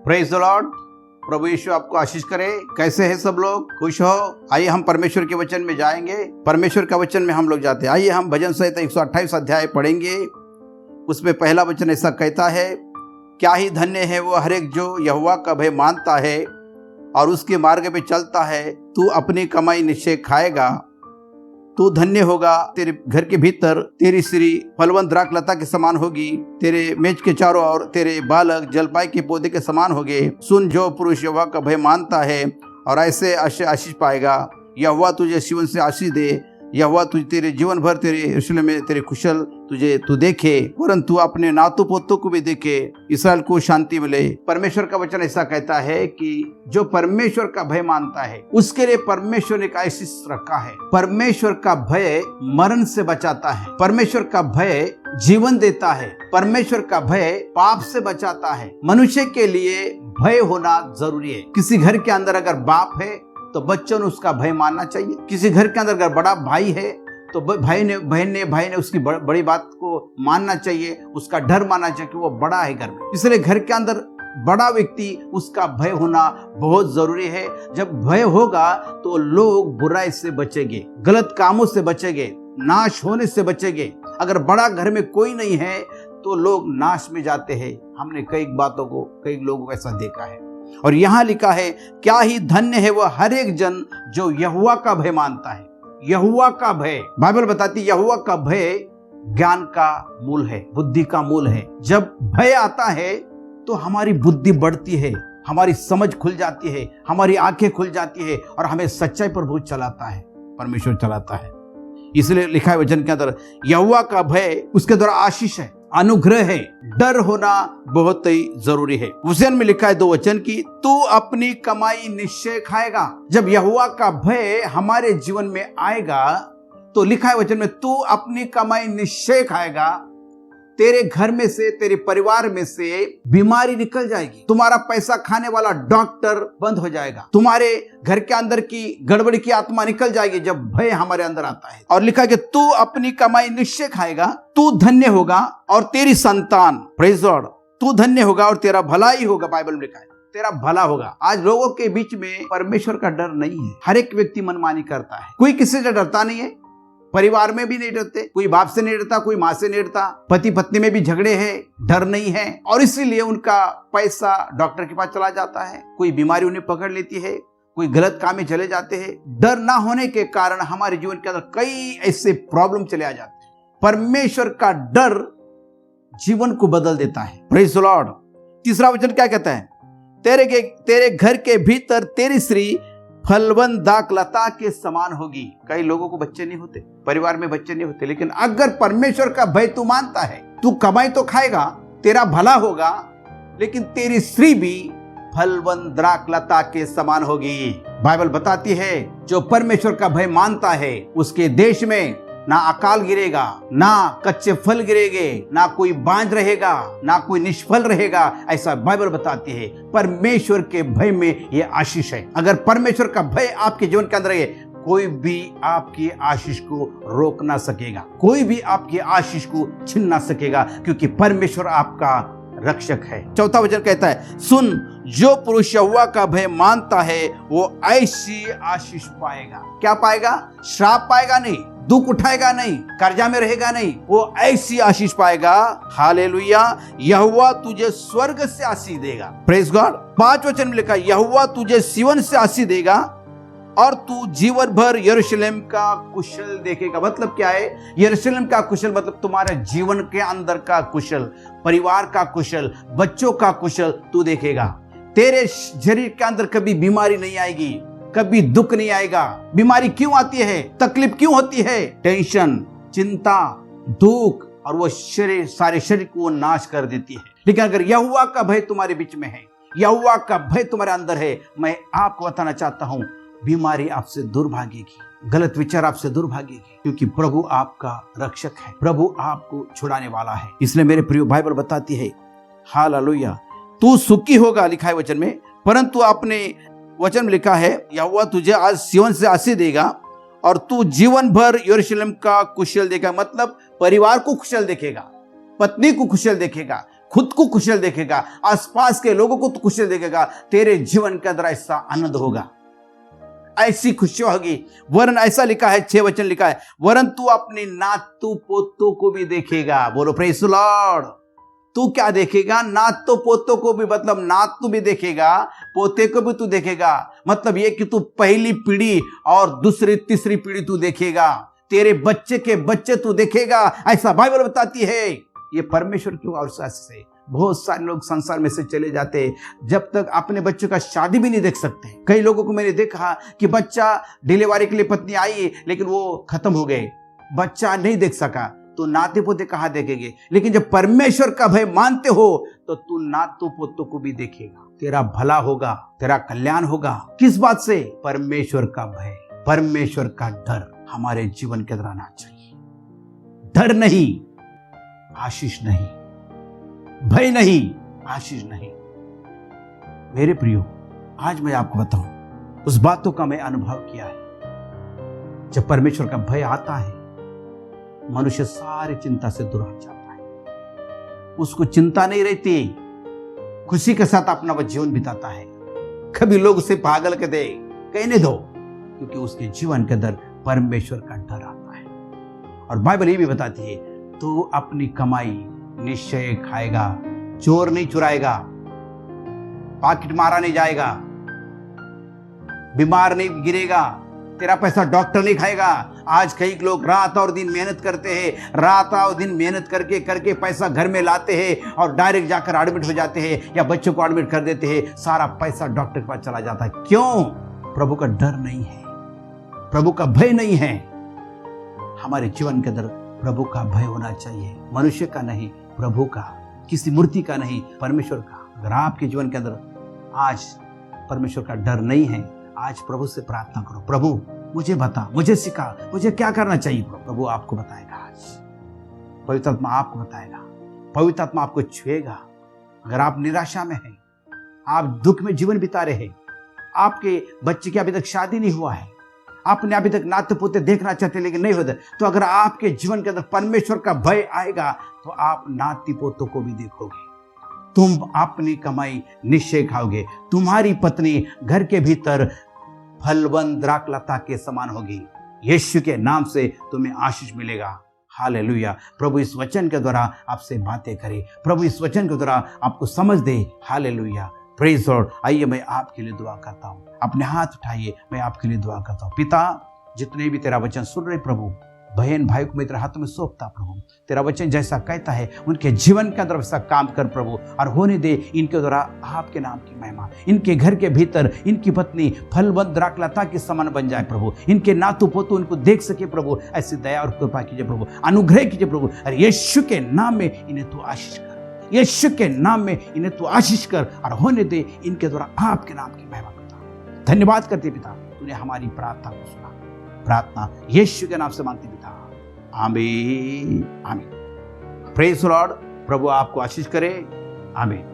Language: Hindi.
Praise the Lord. प्रभु यीशु आपको आशीष करे। कैसे हैं सब लोग? खुश हो? आइए हम परमेश्वर के वचन में जाएंगे। परमेश्वर का वचन में हम लोग जाते हैं। आइए हम भजन संहिता 128 अध्याय पढ़ेंगे। उसमें पहला वचन ऐसा कहता है, क्या ही धन्य है वो हर एक जो यहोवा का भय मानता है और उसके मार्ग पे चलता है। तू अपनी कमाई निश्चय खाएगा, तू धन्य होगा। तेरे घर के भीतर तेरी स्त्री फलवंत द्राक्षलता के समान होगी, तेरे मेज के चारों ओर तेरे बालक जलपाई के पौधे के समान होंगे। सुन, जो पुरुष यहोवा का भय मानता है और ऐसे आशीष पाएगा। यहोवा तुझे जीवन से आशीष दे। यहोवा तुझे तेरे जीवन भर तेरे यरूशलेम में तेरे कुशल तू देखे, परंतु अपने नातों पोतों को भी देखे, इसराइल को शांति मिले। परमेश्वर का वचन ऐसा कहता है कि जो परमेश्वर का भय मानता है उसके लिए परमेश्वर ने एक आशीष रखा है। परमेश्वर का भय मरण से बचाता है। परमेश्वर का भय जीवन देता है। परमेश्वर का भय पाप से बचाता है। मनुष्य के लिए भय होना जरूरी है। किसी घर के अंदर अगर बाप है तो बच्चों ने उसका भय मानना चाहिए। किसी घर के अंदर अगर बड़ा भाई है तो भाई ने उसकी बड़ी बात को मानना चाहिए, उसका डर मानना चाहिए कि वो बड़ा है घर में। इसलिए घर के अंदर बड़ा व्यक्ति उसका भय होना बहुत जरूरी है। जब भय होगा तो लोग बुराई से बचेंगे, गलत कामों से बचेंगे, नाश होने से बचेंगे। अगर बड़ा घर में कोई नहीं है तो लोग नाश में जाते हैं। हमने कई लोगों को ऐसा देखा है। और यहाँ लिखा है, क्या ही धन्य है वह हर एक जन जो यहोवा का भय मानता है। यहोवा का भय, बाइबल बताती है यहोवा का भय ज्ञान का मूल है, बुद्धि का मूल है। जब भय आता है तो हमारी बुद्धि बढ़ती है, हमारी समझ खुल जाती है, हमारी आंखें खुल जाती है और हमें सच्चाई पर बहुत चलाता है, परमेश्वर चलाता है। इसलिए लिखा है वचन के अंदर, यहोवा का भय उसके द्वारा आशीष है, अनुग्रह है। डर होना बहुत ही जरूरी है। वचन में लिखा है 2 वचन की, तू अपनी कमाई निश्चय खाएगा। जब यहोवा का भय हमारे जीवन में आएगा तो लिखा है वचन में, तू अपनी कमाई निश्चय खाएगा। तेरे घर में से, तेरे परिवार में से बीमारी निकल जाएगी। तुम्हारा पैसा खाने वाला डॉक्टर बंद हो जाएगा। तुम्हारे घर के अंदर की गड़बड़ी की आत्मा निकल जाएगी जब भय हमारे अंदर आता है। और लिखा है कि तू अपनी कमाई निश्चय खाएगा, तू धन्य होगा और तेरी संतान, प्रेज़ लॉर्ड, तू धन्य होगा और तेरा भला ही होगा। बाइबल में लिखा है तेरा भला होगा। आज लोगों के बीच में परमेश्वर का डर नहीं है। हर एक व्यक्ति मनमानी करता है। कोई किसी से डरता नहीं है। परिवार में भी नहीं डरते, कोई बाप से नहीं डरता, कोई माँ से नहीं डरता। पति पत्नी में भी झगड़े हैं, डर नहीं है। और इसीलिए उनका पैसा डॉक्टर के पास चला जाता है, कोई बीमारी उन्हें पकड़ लेती है, कोई गलत काम में चले जाते हैं। डर ना होने के कारण हमारे जीवन के अंदर कई ऐसे प्रॉब्लम चले आ जाते हैं। परमेश्वर का डर जीवन को बदल देता है। Praise the Lord. तीसरा वचन क्या कहता है, तेरे घर के भीतर तेरी स्त्री फलवंत दाखलता के समान होगी। कई लोगों को बच्चे नहीं होते, परिवार में बच्चे नहीं होते, लेकिन अगर परमेश्वर का भय तू मानता है, तू कमाई तो खाएगा, तेरा भला होगा, लेकिन तेरी स्त्री भी फलवंत दाखलता के समान होगी। बाइबल बताती है जो परमेश्वर का भय मानता है उसके देश में ना अकाल गिरेगा, ना कच्चे फल गिरेंगे, ना कोई बांझ रहेगा, ना कोई निष्फल रहेगा। ऐसा बाइबल बताती है। परमेश्वर के भय में यह आशीष है। अगर परमेश्वर का भय आपके जीवन के अंदर है, कोई भी आपकी आशीष को रोक ना सकेगा, कोई भी आपकी आशीष को छीन ना सकेगा, क्योंकि परमेश्वर आपका रक्षक है। चौथा वचन कहता है, सुन, जो पुरुष यहोवा का भय मानता है वो ऐसी आशीष पाएगा। क्या पाएगा? श्राप पाएगा नहीं, दुख उठाएगा नहीं, कर्जा में रहेगा नहीं, वो ऐसी आशीष पाएगा। हालेलुया। यहोवा तुझे स्वर्ग से आशीष देगा। Praise God. 5 वचन में लिखा, यहोवा तुझे जीवन से आशीष देगा और तू जीवन भर यरूशलेम का कुशल देखेगा। मतलब क्या है? यरूशलेम का कुशल मतलब तुम्हारे जीवन के अंदर का कुशल, परिवार का कुशल, बच्चों का कुशल तू देखेगा। तेरे शरीर के अंदर कभी बीमारी नहीं आएगी, कभी दुख नहीं आएगा। बीमारी क्यों आती है? तकलीफ क्यों होती है? टेंशन, चिंता, दुख, और वो सारे शरीर को नाश कर देती है। लेकिन अगर यहोवा का भय तुम्हारे बीच में है, यहोवा का भय तुम्हारे अंदर है, मैं आपको बताना चाहता हूं, बीमारी आपसे दूर भागेगी, गलत विचार आपसे दूर भागेगी, क्योंकि प्रभु आपका रक्षक है, प्रभु आपको छुड़ाने वाला है। इसलिए मेरे प्रिय बाइबल बताती है, हालेलुया, तू सुखी होगा, लिखा है वचन में, परंतु अपने वचन में लिखा है, यहोवा तुझे आज जीवन से आशीष देगा और तू जीवन भर यरूशलेम का कुशल देखेगा। मतलब परिवार को कुशल देखेगा, पत्नी को कुशल देखेगा, खुद को कुशल देखेगा, आसपास के लोगों को तो कुशल देखेगा, तेरे जीवन के अंदर ऐसा आनंद होगा, ऐसी खुशी होगी। वरन ऐसा लिखा है, 6 वचन लिखा है, वरन तू अपनी नातू पोतों को भी देखेगा। बोलो प्रेज़ द लॉर्ड। तू क्या देखेगा? नातों पोतों को भी, मतलब नातू भी देखेगा, पोते को भी तू देखेगा। मतलब ये कि तू पहली पीढ़ी और दूसरी तीसरी पीढ़ी तू देखेगा, तेरे बच्चे के बच्चे तू देखेगा, ऐसा बाइबल बताती है। ये परमेश्वर की ओर से बहुत सारे लोग संसार में से चले जाते हैं जब तक अपने बच्चों का शादी भी नहीं देख सकते। कई लोगों को मैंने देखा कि बच्चा डिलीवरी के लिए पत्नी आई लेकिन वो खत्म हो गए, बच्चा नहीं देख सका, तो नाते पोते कहाँ देखेंगे? लेकिन जब परमेश्वर का भय मानते हो तो तू नातों पोतों को भी देखेगा, तेरा भला होगा, तेरा कल्याण होगा। किस बात से? परमेश्वर का भय, परमेश्वर का डर हमारे जीवन के अंदर आना चाहिए। डर नहीं, आशीष नहीं, भय नहीं, आशीष नहीं। मेरे प्रियो, आज मैं आपको बताऊं, उस बातों का मैं अनुभव किया है। जब परमेश्वर का भय आता है, मनुष्य सारी चिंता से दूर हट जाता है, उसको चिंता नहीं रहती, खुशी के साथ अपना वह जीवन बिताता है। कभी लोग उसे पागल कहते, कहने दो, क्योंकि उसके जीवन के अंदर परमेश्वर का डर आता है। और बाइबल ये भी बताती है, तू अपनी कमाई निश्चय खाएगा, चोर नहीं चुराएगा, पाकिट मारा नहीं जाएगा, बीमार नहीं गिरेगा, तेरा पैसा डॉक्टर नहीं खाएगा। आज कई लोग रात और दिन मेहनत करते हैं, रात और दिन मेहनत करके करके पैसा घर में लाते हैं और डायरेक्ट जाकर एडमिट हो जाते हैं या बच्चों को एडमिट कर देते हैं, सारा पैसा डॉक्टर के पास चला जाता है। क्यों? प्रभु का डर नहीं है, प्रभु का भय नहीं है। हमारे जीवन के अंदर प्रभु का भय होना चाहिए, मनुष्य का नहीं, प्रभु का, किसी मूर्ति का नहीं, परमेश्वर का। अगर आपके जीवन के अंदर आज परमेश्वर का डर नहीं है, आज प्रभु से प्रार्थना करो, प्रभु मुझे बता, मुझे सिखा, मुझे क्या करना चाहिए। प्रभु आपको बताएगा, आज पवित्र आत्मा आपको बताएगा, पवित्र आत्मा आपको छुएगा। अगर आप निराशा में हैं, आप दुख में जीवन बिता रहे हैं, आपके बच्चे की अभी तक शादी नहीं हुआ है, आपने अभी तक नाते पोते देखना चाहते लेकिन नहीं होता, तो अगर आपके जीवन के अंदर परमेश्वर का भय आएगा तो आप नाती पोतों को भी देखोगे, तुम अपनी कमाई निश्चय खाओगे, तुम्हारी पत्नी घर के भीतर फलवंत द्राक्षलता के समान होगी। यीशु के नाम से तुम्हें आशीष मिलेगा। हालेलुया। प्रभु इस वचन के द्वारा आपसे बातें करे, प्रभु इस वचन के द्वारा आपको समझ दे। Hallelujah, praise Lord. आइए मैं आपके लिए दुआ करता हूँ, अपने हाथ उठाइए, मैं आपके लिए दुआ करता हूँ। पिता, जितने भी तेरा वचन सुन रहे प्रभु, बहन भाई को मैं तेरे हाथों में सौंपता प्रभु, तेरा वचन जैसा कहता है उनके जीवन के अंदर वैसा काम कर प्रभु, और होने दे इनके द्वारा आपके नाम की महिमा। इनके घर के भीतर इनकी पत्नी फलवंत द्राक्षलता के समान बन जाए प्रभु, इनके नातू पोतू इनको देख सके प्रभु, ऐसी दया और कृपा कीजिए प्रभु, अनुग्रह कीजिए प्रभु। और यीशु के नाम में इन्हें तू आशीष कर, यीशु के नाम में इन्हें तू आशीष कर, और होने दे इनके द्वारा आपके नाम की महिमा करता। धन्यवाद करते पिता, तूने हमारी प्रार्थना को सुना। प्रार्थना यीशु के नाम से मांगते पिता, आमीन आमीन। Praise the Lord. प्रभु आपको आशीष करे। आमीन।